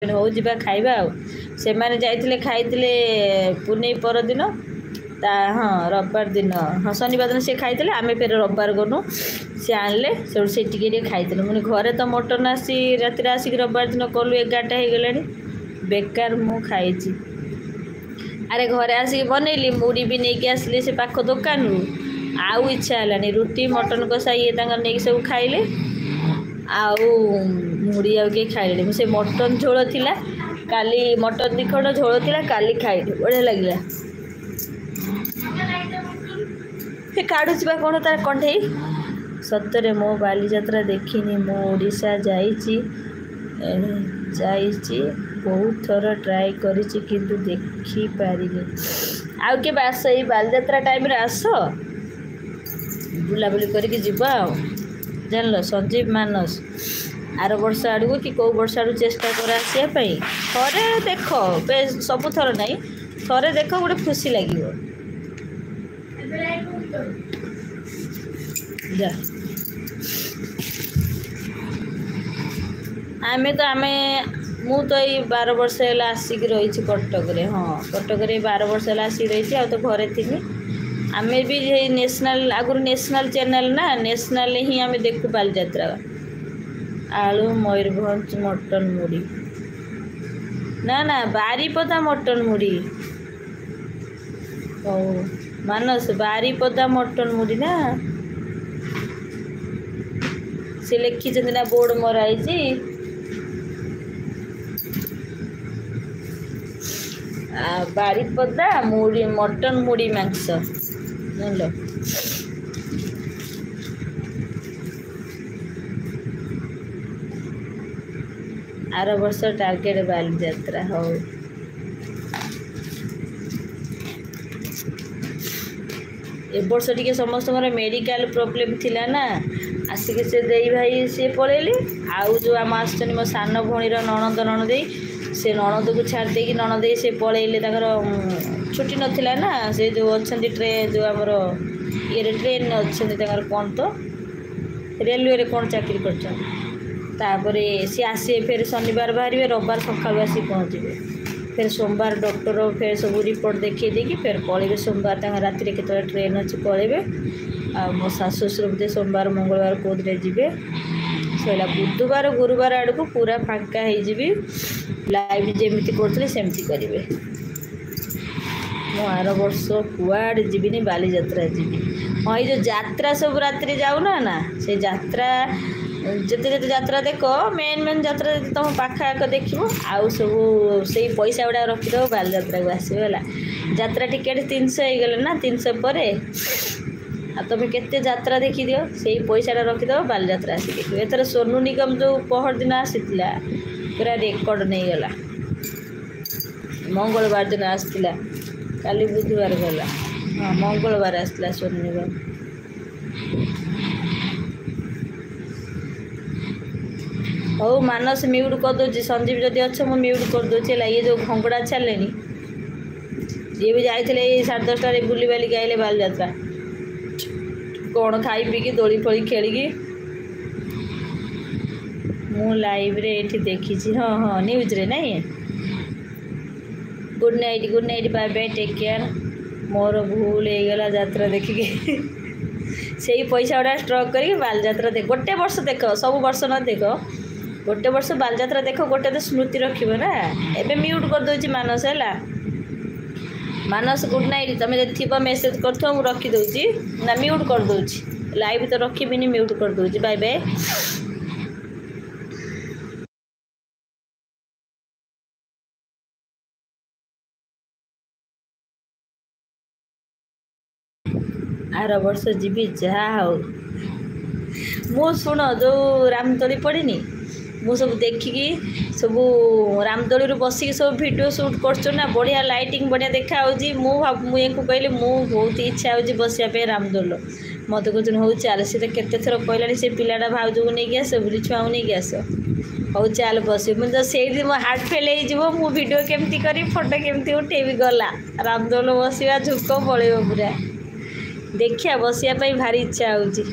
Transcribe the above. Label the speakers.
Speaker 1: ହଉ ଯିବା ଖାଇବା ଆଉ। ସେମାନେ ଯାଇଥିଲେ ଖାଇଥିଲେ ପୁନେଇ ପରଦିନ ହଁ ରବିବାର ଦିନ ହଁ ଶନିବାର ଦିନ ସେ ଖାଇଥିଲେ ଆମେ ଫେର ରବିବାର ଗଲୁ ସେ ଆଣିଲେ ସେଠୁ ସେ ଟିକେ ଟିକେ ଖାଇଥିଲେ ମାନେ ଘରେ ତ ମଟନ୍ ଆସି ରାତିରେ ଆସିକି ରବିବାର ଦିନ କଲୁ 11ଟା ହେଇଗଲାଣି ବେକାର ମୁଁ ଖାଇଛି। ଆରେ ଘରେ ଆସିକି ବନେଇଲି ମୁଢ଼ି ବି ନେଇକି ଆସିଲି ସେ ପାଖ ଦୋକାନରୁ ଆଉ ଇଚ୍ଛା ହେଲାନି ରୁଟି ମଟନ୍ କଷା ଇଏ ତାଙ୍କର ନେଇକି ସବୁ ଖାଇଲେ ଆଉ ମୁଢ଼ି ଆଉ କିଏ ଖାଇଲେନି। ମୁଁ ସେ ମଟନ୍ ଝୋଳ ଥିଲା କାଲି ମଟନ୍ ଦି ଖଣ୍ଡ ଝୋଳ ଥିଲା କାଲି ଖାଇଲି ବଢ଼ିଆ ଲାଗିଲା। ସେ କାଢୁଛି ବା କ'ଣ ତାର କଣ୍ଢେଇ। ସତରେ ମୋ ବାଲିଯାତ୍ରା ଦେଖିନି ମୁଁ ଓଡ଼ିଶା ଯାଇଛି ବହୁତ ଥର ଟ୍ରାଏ କରିଛି କିନ୍ତୁ ଦେଖିପାରିନି। ଆଉ କେବେ ଆସ ଏଇ ବାଲିଯାତ୍ରା ଟାଇମ୍ରେ ଆସ ବୁଲାବୁଲି କରିକି ଯିବା ଆଉ ଜାଣିଲ। ସଞ୍ଜୀବ ମାନସ ଆର ବର୍ଷ ଆଡ଼କୁ କି କେଉଁ ବର୍ଷ ଆଡ଼କୁ ଚେଷ୍ଟା କର ଆସିବା ପାଇଁ। ଥରେ ଦେଖ ସବୁଥର ନାହିଁ ଥରେ ଦେଖ ଗୋଟେ ଖୁସି ଲାଗିବ। ଯା ଆମେ ମୁଁ ତ ଏଇ 12 ବର୍ଷ ହେଲା ଆସିକି ରହିଛି କଟକରେ। ହଁ କଟକରେ 12 ବର୍ଷ ହେଲା ଆସିକି ରହିଛି ଆଉ ତ ଘରେ ଥିଲି। ଆମେ ବି ଏଇ ନ୍ୟାସନାଲ୍ ଆଗରୁ ନ୍ୟାସନାଲ୍ ଚ୍ୟାନେଲ୍ ନା ନ୍ୟାସନାଲ୍ରେ ହିଁ ଆମେ ଦେଖୁ ବାଲିଯାତ୍ରା। ଆଳୁ ମୟୂରଭଞ୍ଜ ମଟନ୍ ମୁଢ଼ି ନା ବାରିପଦା ମଟନ୍ ମୁଢ଼ି। ହଉ ମାନସ ବାରିପଦା ମଟନ୍ ମୁଢ଼ି ନା ସେ ଲେଖିଛନ୍ତି ନା ବୋର୍ଡ଼ ମରା ହେଇଛି। ବାରିପଦା ମୁଢ଼ି ମଟନ୍ ମୁଢ଼ି ମାଂସ ଜାଣିଲ। ଆର ବର୍ଷ ଟାର୍ଗେଟ ବାଲିଯାତ୍ରା। ହଉ ଏ ବର୍ଷ ଟିକେ ସମସ୍ତଙ୍କର ମେଡ଼ିକାଲ ପ୍ରୋବ୍ଲେମ୍ ଥିଲା ନା ଆସିକି ସେ ଦେଇ ଭାଇ ସିଏ ପଳେଇଲେ। ଆଉ ଯେଉଁ ଆମ ଆସୁଛନ୍ତି ମୋ ସାନ ଭଉଣୀର ନଣଦେଇ ସେ ନଣଦକୁ ଛାଡ଼ି ଦେଇକି ନଣଦେଇ ସେ ପଳେଇଲେ ତାଙ୍କର ଛୁଟି ନଥିଲା ନା ସେ ଯେଉଁ ଅଛନ୍ତି ଯେଉଁ ଆମର ଇଏରେ ଟ୍ରେନରେ ଅଛନ୍ତି ତାଙ୍କର କ'ଣ ତ ରେଲୱେରେ କ'ଣ ଚାକିରି କରିଛନ୍ତି। ତାପରେ ସିଏ ଆସିବେ ଫେର ଶନିବାର ବାହାରିବେ ରବିବାର ସକାଳୁ ଆସିକି ପହଞ୍ଚିବେ। ଫେର ସୋମବାର ଡକ୍ଟର ଫେର ସବୁ ରିପୋର୍ଟ ଦେଖେଇ ଦେଇକି ଫେର ପଳେଇବେ ସୋମବାର ତାଙ୍କ ରାତିରେ କେତେବେଳେ ଟ୍ରେନ୍ ଅଛି ପଳେଇବେ। ଆଉ ମୋ ଶାଶୁ ଶ୍ୱଶୁର ବୋଧେ ସୋମବାର ମଙ୍ଗଳବାର କେଉଁଥିରେ ଯିବେ ସରିଲା। ବୁଧବାର ଗୁରୁବାର ଆଡ଼କୁ ପୁରା ଫାଙ୍କା ହେଇଯିବି। ଲାଇଭ୍ ଯେମିତି କରୁଥିଲେ ସେମିତି କରିବେ। ମୁଁ ଆର ବର୍ଷ କୁଆଡ଼େ ଯିବିନି ବାଲିଯାତ୍ରା ଯିବି। ହଁ ଏଇ ଯେଉଁ ଯାତ୍ରା ସବୁ ରାତିରେ ଯାଉନା ନା ସେ ଯାତ୍ରା ଯେତେ ଯାତ୍ରା ଦେଖ ମେନ୍ ଯାତ୍ରା ଯଦି ତୁମ ପାଖ ଆଖ ଦେଖିବ ଆଉ ସବୁ ସେଇ ପଇସା ଗୁଡ଼ାକ ରଖିଦେବ ବାଲିଯାତ୍ରାକୁ ଆସିବ ହେଲା। ଯାତ୍ରା ଟିକେଟ୍ 300 ହେଇଗଲା ନା 300 ପରେ ଆଉ ତୁମେ କେତେ ଯାତ୍ରା ଦେଖିଦିଅ ସେଇ ପଇସାଟା ରଖିଦେବ ବାଲିଯାତ୍ରା ଆସି ଦେଖିବ। ଏଥର ସୋନୁ ନିଗମ ଯେଉଁ ପହରଦିନ ଆସିଥିଲା ପୁରା ରେକର୍ଡ଼ ନେଇଗଲା। ମଙ୍ଗଳବାର ଦିନ ଆସିଥିଲା କାଲି ବୁଧବାର ଗଲା ହଁ ମଙ୍ଗଳବାର ଆସିଥିଲା ସୋନୁ ନିଗମ। ହଉ ମାନସ ମ୍ୟୁଟ୍ କରିଦେଉଛି। ସଞ୍ଜୀବ ଯଦି ଅଛ ମୁଁ ମ୍ୟୁଟ୍ କରିଦେଉଛି ହେଲା। ଇଏ ଯେଉଁ ଘଙ୍ଗଡ଼ା ଛାଡ଼ିଲେଣି ଇଏ ବି ଯାଇଥିଲେ ଏଇ 10:30ରେ ବୁଲିବାଲିକି ଆଇଲେ ବାଲିଯାତ୍ରା କ'ଣ ଖାଇ ପିଇକି ଦୋଳି ଫୋଳି ଖେଳିକି। ମୁଁ ଲାଇଭ୍ରେ ଏଇଠି ଦେଖିଛି ହଁ ନ୍ୟୁଜ୍ରେ ନାଇଁ। Good night bye bye take care. ମୋର ଭୁଲ ହେଇଗଲା ଯାତ୍ରା ଦେଖିକି ସେଇ ପଇସା ଗୁଡ଼ା ଷ୍ଟ୍ରକ୍ କରିକି ବାଲିଯାତ୍ରା ଦେଖ। ଗୋଟେ ବର୍ଷ ଦେଖ ସବୁ ବର୍ଷ ନ ଦେଖ ଗୋଟେ ବର୍ଷ ବାଲିଯାତ୍ରା ଦେଖ ଗୋଟେ ତ ସ୍ମୃତି ରଖିବ ନା। ଏବେ ମ୍ୟୁଟ୍ କରିଦେଉଛି ମାନସ ହେଲା। Manas good night. ତୁମେ ଯଦି ଥିବ ମେସେଜ୍ କରୁଥିବ ମୁଁ ରଖିଦେଉଛି ନା ମ୍ୟୁଟ୍ କରିଦେଉଛି। ଲାଇଭ୍ ତ ରଖିବିନି ମ୍ୟୁଟ୍ କରିଦେଉଛି। Bye bye. ଆର ବର୍ଷ ଯିବି ଯାହା ହଉ। ମୁଁ ଶୁଣ ଯେଉଁ ରାମଦୋଳି ପଡ଼ିନି ମୁଁ ସବୁ ଦେଖିକି ସବୁ ରାମଦୋଳିରୁ ବସିକି ସବୁ ଭିଡ଼ିଓ ସୁଟ୍ କରୁଛୁ ନା ବଢ଼ିଆ ଲାଇଟିଂ ବଢ଼ିଆ ଦେଖାହେଉଛି। ମୁଁ ୟାଙ୍କୁ କହିଲି ମୁଁ ବହୁତ ଇଚ୍ଛା ହେଉଛି ବସିବା ପାଇଁ ରାମଦୋଳିର। ମୋତେ କହୁଛନ୍ତି ହଉ ଚାଲ। ସେ ତ କେତେ ଥର କହିଲାଣି ସେ ପିଲାଟା ଭାଉଜକୁ ନେଇକି ଆସ ବୋଲି ଛୁଆଙ୍କୁ ନେଇକି ଆସ। ହଉ ଚାଲ ବସିବ। ମୁଁ ତ ସେଇଠି ମୋ ହାର୍ଟ ଫେଲ୍ ହେଇଯିବ। ମୁଁ ଭିଡ଼ିଓ କେମିତି କରିବି ଫଟୋ କେମିତି ଉଠେଇବି ଗଲା। ରାମଦୋଳିରେ ବସିବା ଝୁଙ୍କ ପଳେଇବ ପୁରା। ଦେଖିବା ବସିବା ପାଇଁ ଭାରି ଇଚ୍ଛା ହେଉଛି।